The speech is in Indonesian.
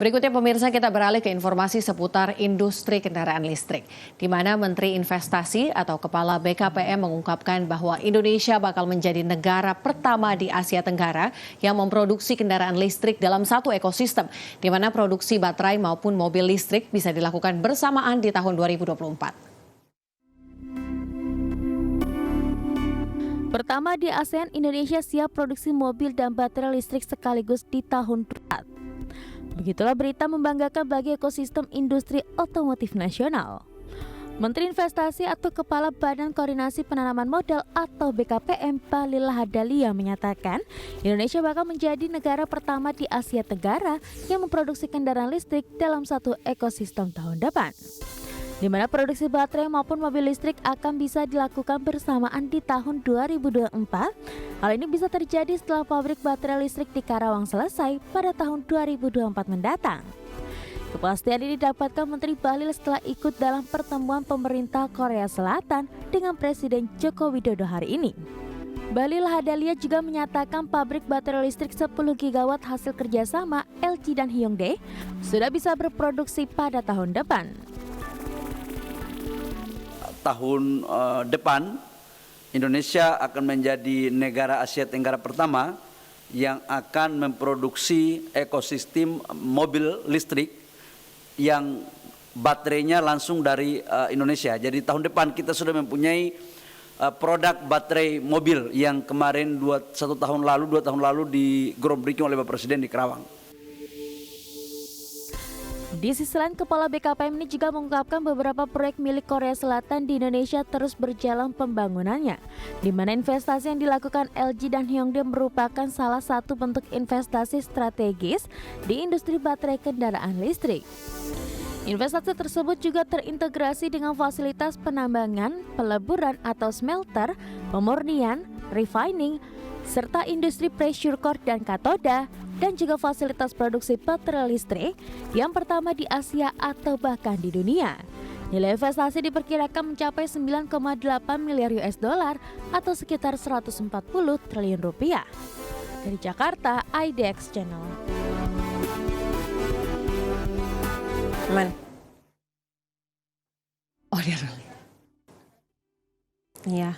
Berikutnya pemirsa, kita beralih ke informasi seputar industri kendaraan listrik, di mana Menteri Investasi atau Kepala BKPM mengungkapkan bahwa Indonesia bakal menjadi negara pertama di Asia Tenggara yang memproduksi kendaraan listrik dalam satu ekosistem, di mana produksi baterai maupun mobil listrik bisa dilakukan bersamaan di tahun 2024. Pertama di ASEAN, Indonesia siap produksi mobil dan baterai listrik sekaligus di tahun 2024. Begitulah berita membanggakan bagi ekosistem industri otomotif nasional. Menteri Investasi atau Kepala Badan Koordinasi Penanaman Modal atau BKPM Bahlil Lahadalia menyatakan Indonesia bakal menjadi negara pertama di Asia Tenggara yang memproduksi kendaraan listrik dalam satu ekosistem tahun depan, di mana produksi baterai maupun mobil listrik akan bisa dilakukan bersamaan di tahun 2024. Hal ini bisa terjadi setelah pabrik baterai listrik di Karawang selesai pada tahun 2024 mendatang. Kepastian ini didapatkan Menteri Bahlil setelah ikut dalam pertemuan pemerintah Korea Selatan dengan Presiden Joko Widodo hari ini. Bahlil Lahadalia juga menyatakan pabrik baterai listrik 10 gigawatt hasil kerjasama LG dan Hyundai sudah bisa berproduksi pada tahun depan. Tahun depan Indonesia akan menjadi negara Asia Tenggara pertama yang akan memproduksi ekosistem mobil listrik yang baterainya langsung dari Indonesia. Jadi tahun depan kita sudah mempunyai produk baterai mobil yang kemarin 2 tahun lalu di groundbreaking oleh Bapak Presiden di Karawang. Di sisi lain, Kepala BKPM ini juga mengungkapkan beberapa proyek milik Korea Selatan di Indonesia terus berjalan pembangunannya, di mana investasi yang dilakukan LG dan Hyundai merupakan salah satu bentuk investasi strategis di industri baterai kendaraan listrik. Investasi tersebut juga terintegrasi dengan fasilitas penambangan, peleburan atau smelter, pemurnian, refining, serta industri pressure core dan katoda, dan juga fasilitas produksi baterai listrik yang pertama di Asia atau bahkan di dunia. Nilai investasi diperkirakan mencapai 9,8 miliar US dollar atau sekitar 140 triliun rupiah. Dari Jakarta, IDX Channel. Aman. Oh, dia. Iya.